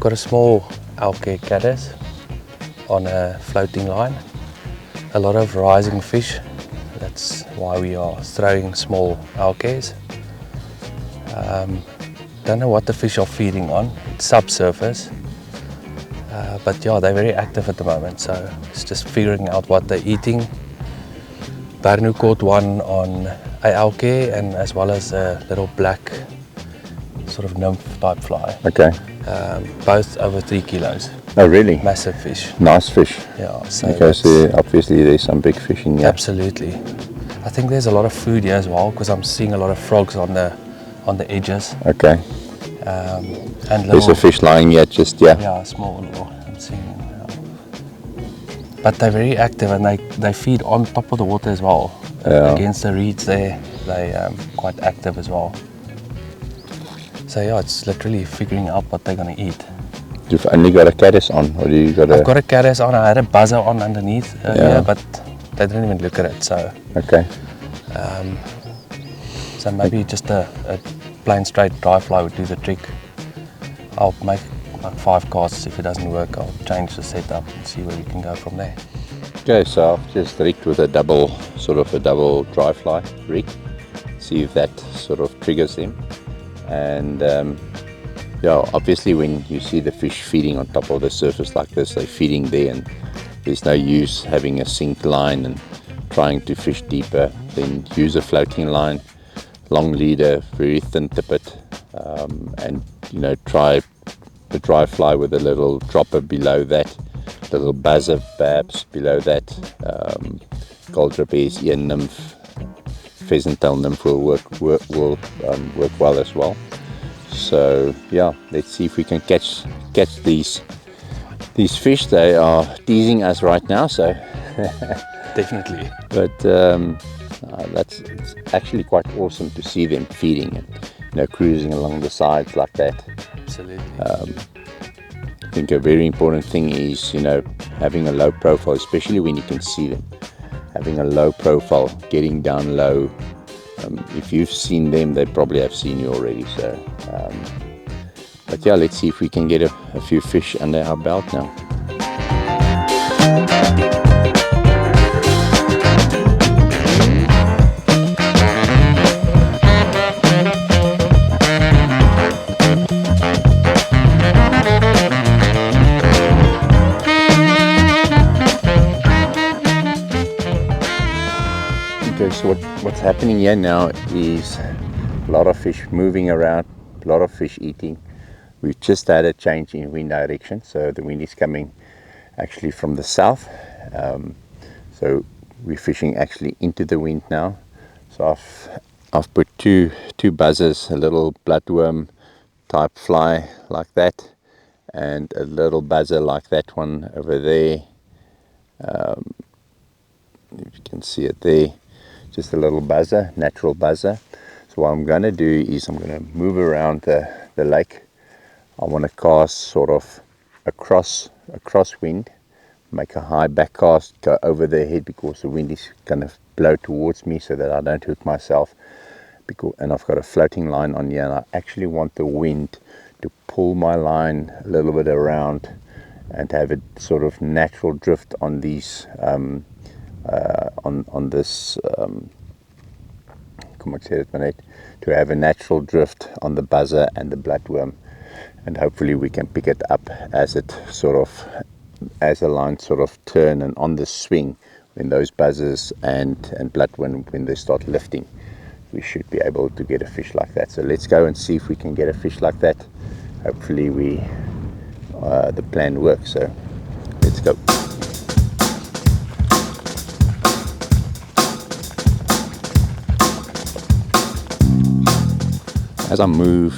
got a small algae caddis on a floating line. A lot of rising fish. That's why we are throwing small algae. Don't know what the fish are feeding on. It's subsurface. But yeah, they're very active at the moment, so it's just figuring out what they're eating. Barnu caught one on a algae and as well as a little black sort of nymph type fly. Okay. Both over 3 kilos. Oh, really? Massive fish. Nice fish. Yeah. So okay, so obviously there's some big fish in here. Absolutely. I think there's a lot of food here as well because I'm seeing a lot of frogs on the edges. Okay. And there's a fish lying here, just Yeah, small little. I'm seeing. But they're very active and they feed on top of the water as well. Against the reeds there, they're quite active as well. So yeah, it's literally figuring out what they're going to eat. You've only got a caddis on, or do you got I've got a caddis on. I had a buzzer on underneath earlier, but they didn't even look at it. So okay. So maybe just a plain straight dry fly would do the trick. I'll make like 5 casts. If it doesn't work, I'll change the setup and see where we can go from there. Okay, so I've just rigged with a double dry fly rig. See if that sort of triggers him. And yeah, obviously when you see the fish feeding on top of the surface like this, they're feeding there, and there's no use having a sink line and trying to fish deeper. Then use a floating line, long leader, very thin tippet, and try the dry fly with a little dropper below that, little buzzer perhaps below that. Gold trapeze, ear nymph, pheasant tail nymph will work well as well. So yeah, let's see if we can catch these fish. They are teasing us right now, so definitely. But it's actually quite awesome to see them feeding and cruising along the sides like that. Absolutely. I think a very important thing is having a low profile, especially when you can see them. Having a low profile, getting down low. If you've seen them, they probably have seen you already. So, but yeah, let's see if we can get a few fish under our belt now. Okay, so what's happening here now is a lot of fish moving around, a lot of fish eating. We've just had a change in wind direction, so the wind is coming actually from the south. So we're fishing actually into the wind now. So I've put two buzzers, a little bloodworm type fly like that, and a little buzzer like that one over there. If you can see it there. Just a little buzzer, natural buzzer. So what I'm going to do is I'm going to move around the lake. I want to cast sort of across wind, make a high back cast, go over their head because the wind is going to blow towards me so that I don't hook myself. And I've got a floating line on here, and I actually want the wind to pull my line a little bit around and have it sort of natural drift on these on this to have a natural drift on the buzzer and the bloodworm, and hopefully we can pick it up as the line sort of turn and on the swing when those buzzers and bloodworm, when they start lifting, we should be able to get a fish like that. So let's go and see if we can get a fish like that. Hopefully the plan works, so let's go. As I move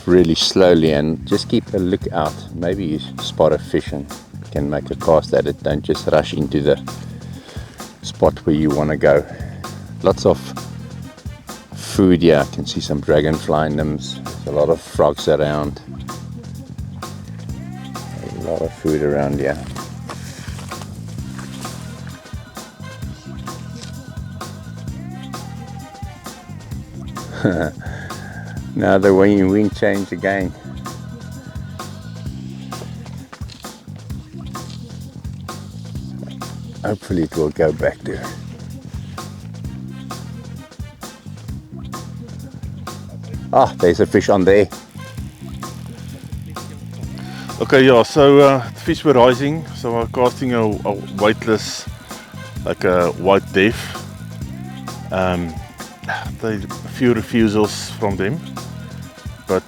really slowly and just keep a lookout. Maybe you spot a fish and can make a cast at it. Don't just rush into the spot where you want to go. Lots of food here. I can see some dragonfly nymphs. There's a lot of frogs around. A lot of food around here. Now the wind changed again. Hopefully it will go back there. Ah, there's a fish on there. Okay, yeah, so the fish were rising, so I'm casting a weightless, like a white deaf. A few refusals from them, but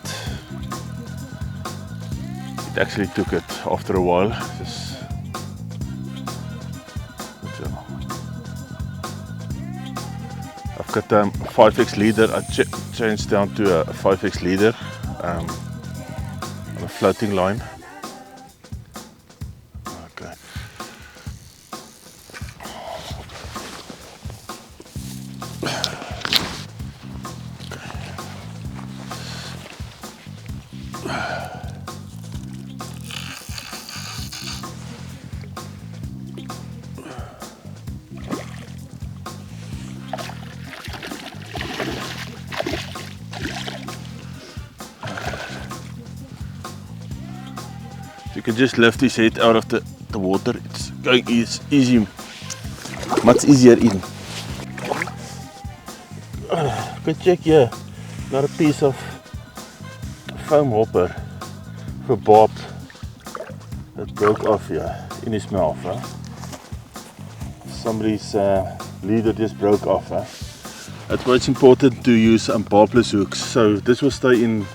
it actually took it after a while. I've got 5x leader. I changed down to a 5x leader on a floating line. Okay. You can just lift his head out of the water. It's going easy, much easier in. Good check here. Not a piece of foam hopper for Bob that broke off here in his mouth. Huh? Somebody's leader just broke off. Huh? That's why it's important to use barbless hooks. So this will stay in.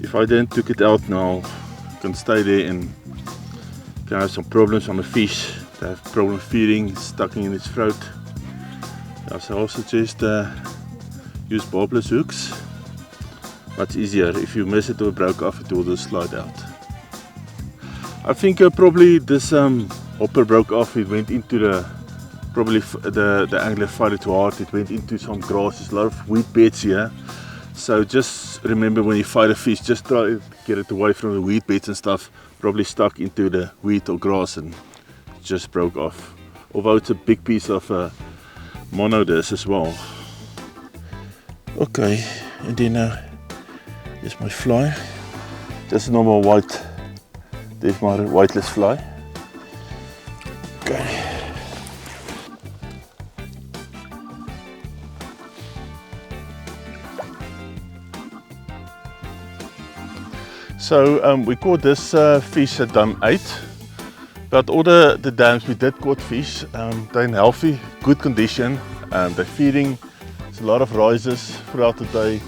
If I then took it out now, can stay there and can have some problems on the fish. They have problem feeding, stuck in its throat. Yeah, so I suggest use barbless hooks. Much easier. If you miss it or broke off, it will just slide out. I think probably this hopper broke off. It went into the angler fired it too hard. It went into some grass. There's a lot of weed beds here. So just remember, when you fight a fish, just try to get it away from the weed beds and stuff. Probably stuck into the weed or grass and just broke off. Although it's a big piece of mono disc as well. Okay, and then here's my fly. Just a normal white, there's my whiteless fly. Okay. So we caught this fish at dam 8, but all the dams we did caught fish, they're in healthy, good condition, they're feeding. There's a lot of rises throughout the day,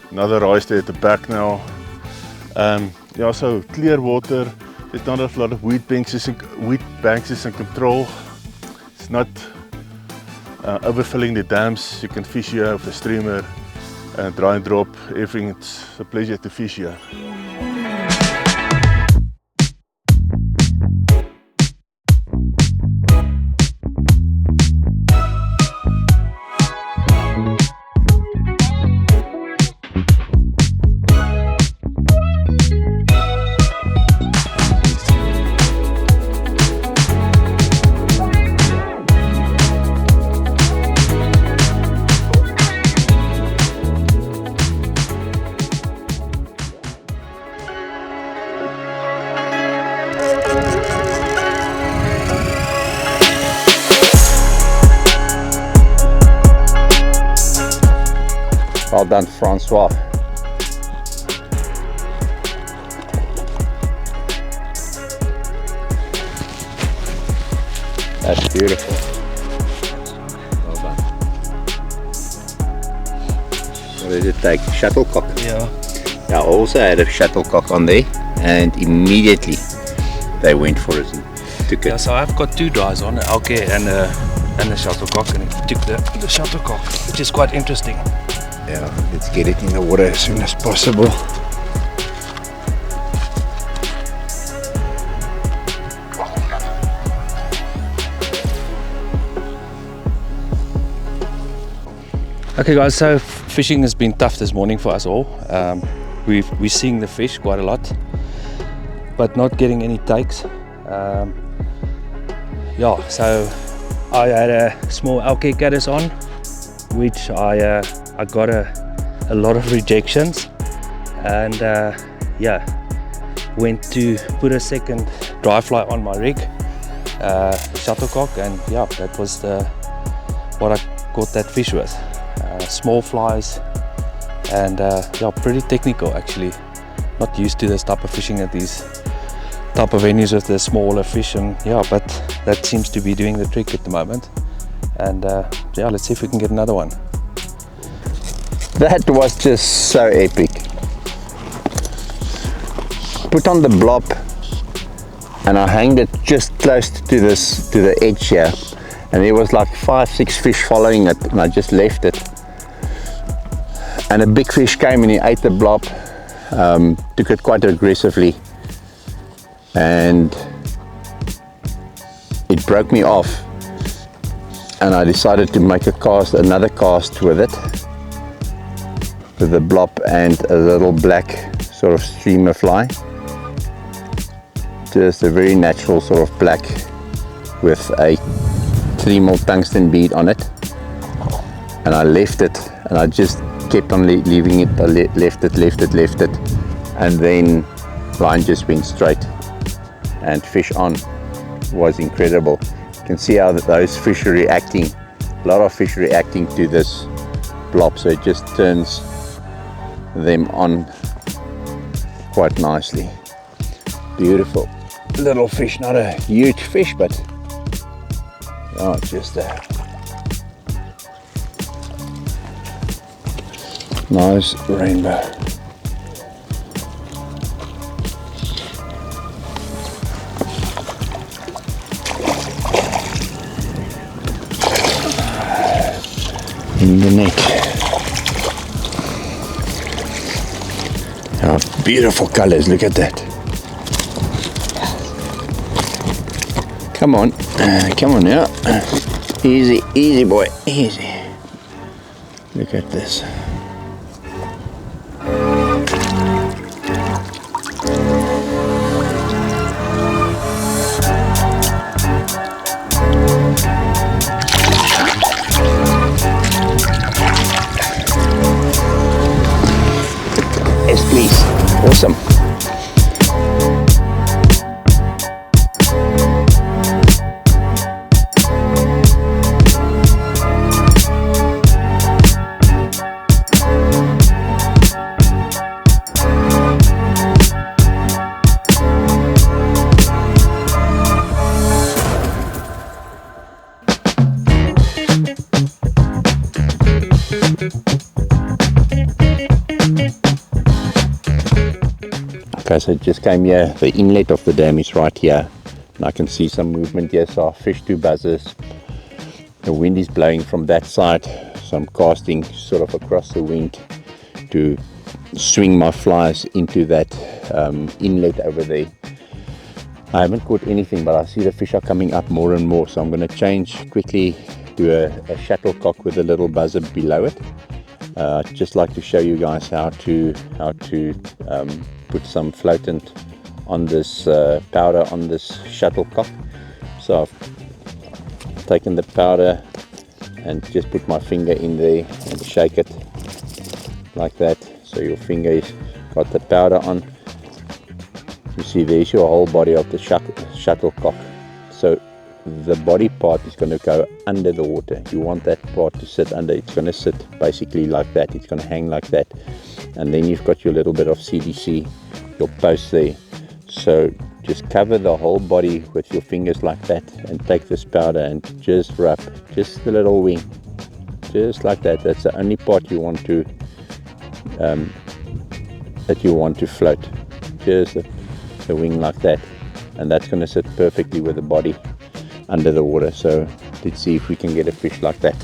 another rise there at the back now. Yeah, so clear water, there's not a lot of weed banks is in control. It's not overfilling the dams. You can fish here with a streamer, dry and drop, everything. It's a pleasure to fish here. Well done, Francois. That's beautiful. Well done. What did it take? Shuttlecock? Yeah. Yeah, I also had a shuttlecock on there, and immediately they went for it and took it. Yeah, so I've got two dyes on, an alke and a shuttlecock, and it took the shuttlecock, which is quite interesting. Yeah, let's get it in the water as soon as possible. Okay guys, so fishing has been tough this morning for us all. We're seeing the fish quite a lot, but not getting any takes. Yeah, so I had a small alke caddis on, which I got a a lot of rejections, and yeah, went to put a second dry fly on my rig, shuttlecock, and yeah, that was what I caught that fish with. Small flies, and yeah, pretty technical actually. Not used to this type of fishing at these type of venues with the smaller fish, and yeah, but that seems to be doing the trick at the moment. And yeah, let's see if we can get another one. That was just so epic. Put on the blob, and I hanged it just close to the edge here, and there was like 5-6 fish following it, and I just left it. And a big fish came and he ate the blob, took it quite aggressively, and it broke me off. And I decided to make another cast with it, with the blob and a little black sort of streamer fly. Just a very natural sort of black with a 3mm tungsten bead on it. And I left it, and I just kept on leaving it. I left it, and then line just went straight and fish on. Was incredible. You can see how those fish are reacting. A lot of fish reacting to this blob, so it just turns them on quite nicely. Beautiful little fish, not a huge fish, but oh, just a nice rainbow. In the neck. Oh, beautiful colors, look at that. Come on, come on now. Easy, easy boy, easy. Look at this. Yes, please. Awesome. Okay, so it just came here. The inlet of the dam is right here, and I can see some movement here. So I fished 2 buzzers. The wind is blowing from that side, so I'm casting sort of across the wind to swing my flies into that inlet over there. I haven't caught anything, but I see the fish are coming up more and more, so I'm going to change quickly to a shuttlecock with a little buzzer below it. I'd just like to show you guys how to put some floatant on this powder on this shuttlecock. So I've taken the powder and just put my finger in there and shake it like that. So your finger is got the powder on. You see there's your whole body of the shuttlecock. So the body part is going to go under the water. You want that part to sit under. It's going to sit basically like that. It's going to hang like that. And then you've got your little bit of CDC, your post there. So just cover the whole body with your fingers like that, and take this powder and just rub just the little wing, just like that. That's the only part you want to float, just the wing like that, and that's going to sit perfectly with the body under the water. So let's see if we can get a fish like that.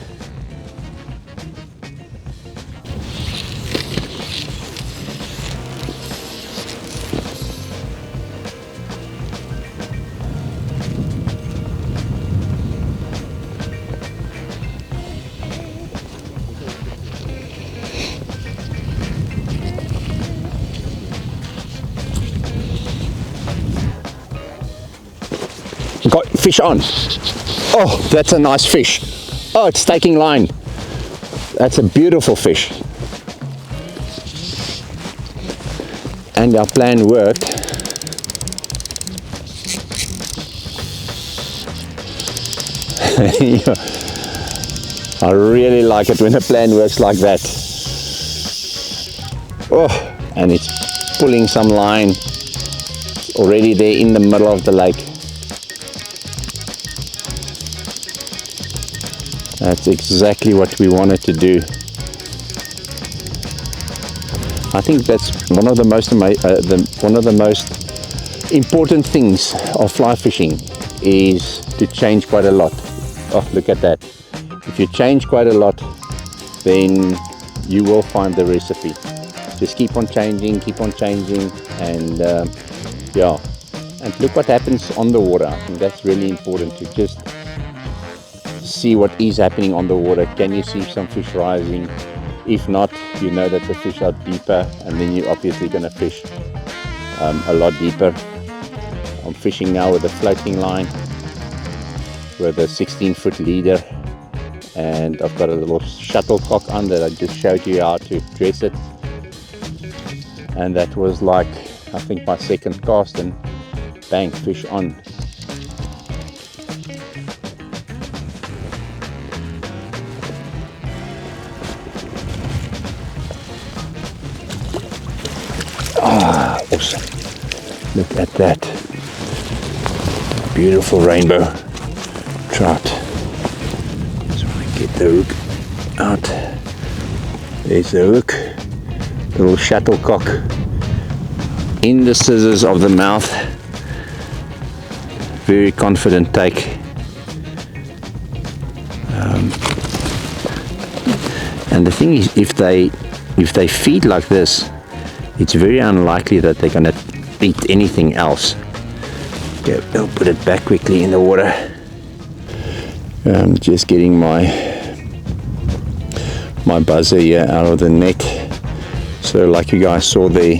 Got fish on. Oh, that's a nice fish. Oh, it's taking line. That's a beautiful fish. and our plan worked. I really like it when a plan works like that. Oh, and it's pulling some line. It's already there in the middle of the lake. That's exactly what we wanted to do. I think that's one of the most important things of fly fishing is to change quite a lot. Oh, look at that. If you change quite a lot, then you will find the recipe. Just keep on changing, and yeah. And look what happens on the water. I think that's really important to just see what is happening on the water. Can you see some fish rising? If not, you know that the fish are deeper, and then you're obviously going to fish a lot deeper. I'm fishing now with a floating line with a 16-foot leader, and I've got a little shuttlecock on that I just showed you how to dress it. And that was like, I think, my second cast, and bang, fish on. Ah, awesome. Look at that. Beautiful rainbow trout. Just want to get the hook out. There's the hook. Little shuttlecock in the scissors of the mouth. Very confident take. And the thing is, if they feed like this, it's very unlikely that they're going to eat anything else. Okay, I'll put it back quickly in the water. Just getting my buzzer here out of the net. So like you guys saw there,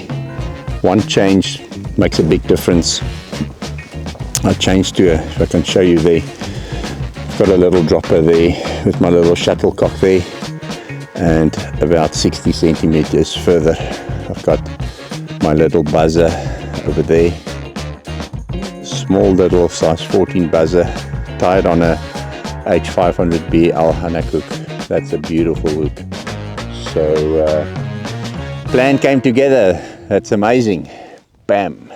one change makes a big difference. I changed to if I can show you there, I've got a little dropper there with my little shuttlecock there, and about 60 centimeters further I've got my little buzzer over there. Small little size 14 buzzer tied on a H500B Alhanak hook. That's a beautiful hook. So plan came together. That's amazing. Bam.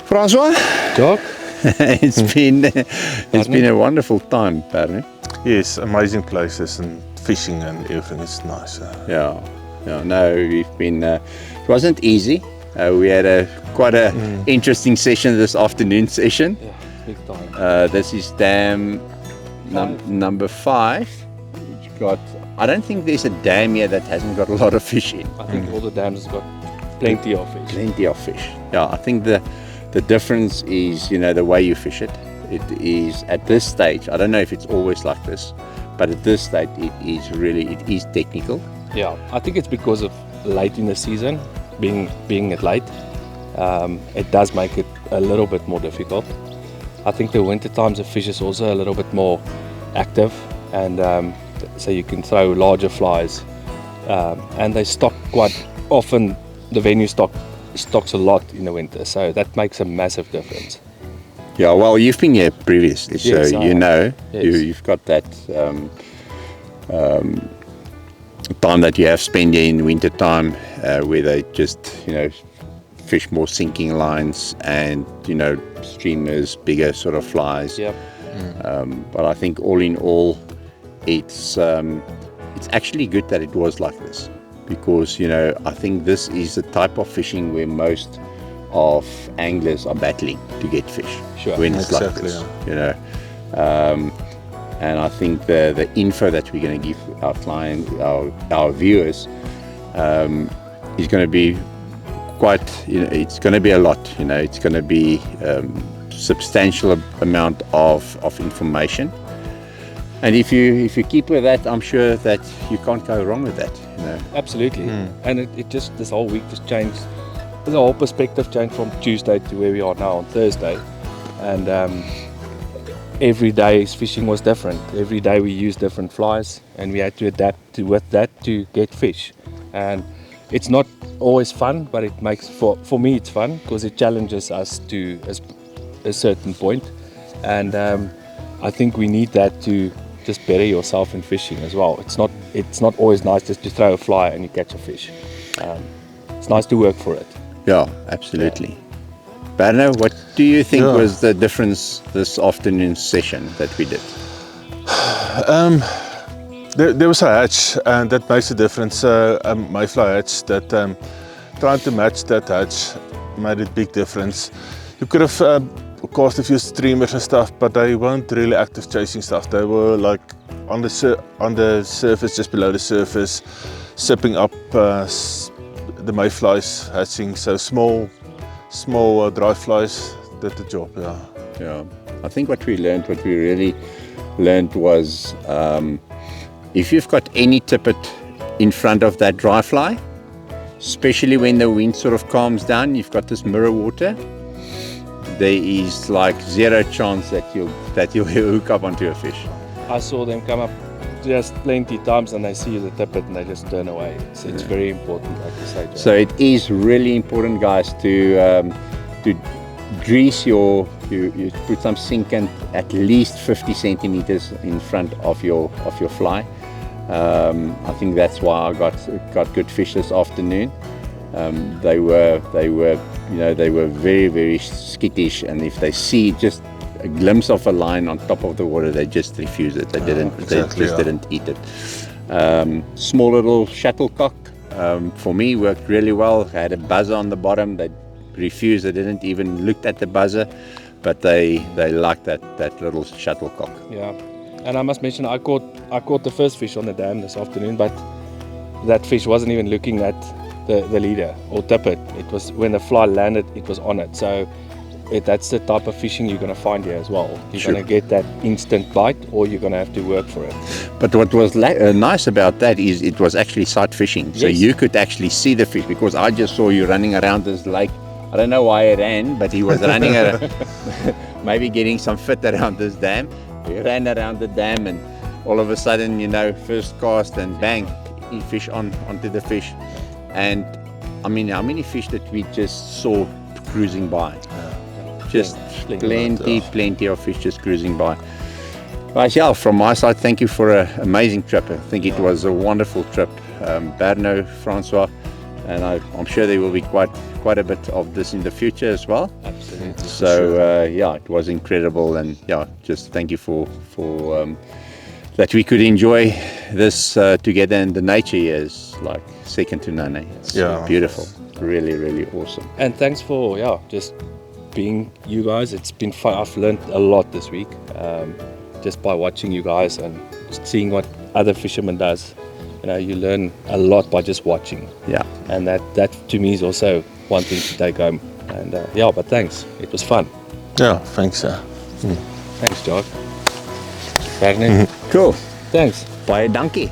Francois? Doc? it's been a wonderful time, Barney. Yes, amazing places and fishing and everything is nice. Yeah. No, we've been. It wasn't easy. We had quite a interesting session this afternoon session. Yeah, big time. This is dam number 5. Which got. I don't think there's a dam here that hasn't got a lot of fish in. I think all the dams have got plenty of fish. Plenty of fish. Yeah, I think the difference is, the way you fish it. It is at this stage. I don't know if it's always like this, but at this stage it is technical. Yeah, I think it's because of late in the season, being at late, it does make it a little bit more difficult. I think the winter times the fish is also a little bit more active, and so you can throw larger flies, and they stock quite often. The venue stocks a lot in the winter, so that makes a massive difference. Yeah, well, you've been here previously, so yes, you've got that time that you have spent here in winter time, where they just fish more sinking lines and streamers, bigger sort of flies. Yep. But I think all in all, it's actually good that it was like this, because I think this is the type of fishing where most of anglers are battling to get fish. Sure. When it's Exactly, like this, and I think the info that we're going to give our client, our viewers, is going to be quite, it's going to be a lot. It's going to be substantial amount of information. And if you keep with that, I'm sure that you can't go wrong with that. Absolutely. And it just, this whole week just changed. The whole perspective changed from Tuesday to where we are now on Thursday. And every day's fishing was different. Every day we used different flies, and we had to adapt with that to get fish. And it's not always fun, but it makes for me it's fun because it challenges us to a certain point, and I think we need that to just better yourself in fishing as well. It's not always nice just to throw a fly and you catch a fish. It's nice to work for it. Yeah, absolutely. Berno, what do you think was the difference this afternoon's session that we did? There was a hatch, and that makes a difference. A mayfly hatch, that trying to match that hatch made a big difference. You could have cast a few streamers and stuff, but they weren't really active chasing stuff. They were like on the surface, just below the surface, sipping up the mayflies hatching. So small dry flies did the job. Yeah, I think what we really learned was if you've got any tippet in front of that dry fly, especially when the wind sort of calms down, you've got this mirror water, there is like zero chance that you'll hook up onto a fish. I saw them come up just plenty times and they see the tippet and they just turn away. It's very important, like you say, John. So it is really important, guys, to grease you put some sinkant at least 50 centimeters in front of your fly. I think that's why I got good fish this afternoon. They were very, very skittish, and if they see just a glimpse of a line on top of the water, they just refuse it. They didn't eat it. Small little shuttlecock for me worked really well. I had a buzzer on the bottom. They refused. They didn't even look at the buzzer, but they liked that little shuttlecock. Yeah, and I must mention I caught the first fish on the dam this afternoon, but that fish wasn't even looking at the leader or tippet. It was when the fly landed, it was on it. So that's the type of fishing you're going to find here as well. You're going to get that instant bite, or you're going to have to work for it. But what was nice about that is it was actually sight fishing. So you could actually see the fish, because I just saw you running around this lake. I don't know why he ran, but he was running around, maybe getting some fit around this dam. He ran around the dam, and all of a sudden, first cast and bang, he fish onto the fish. And I mean, how many fish that we just saw cruising by? Just plenty of fish just cruising by. Right, yeah, from my side, thank you for an amazing trip. I think it was a wonderful trip. Berno, Francois, and I'm sure there will be quite a bit of this in the future as well. Absolutely. So it was incredible, and just thank you for that we could enjoy this together, and the nature here is like second to none. It's beautiful, really, really awesome. And thanks for just being you guys. It's been fun. I've learned a lot this week just by watching you guys and seeing what other fishermen does. You learn a lot by just watching. Yeah. And that to me is also one thing to take home. And but thanks. It was fun. Yeah, thanks. Thanks, Jock. Cool. Cool. Thanks. Baie dankie.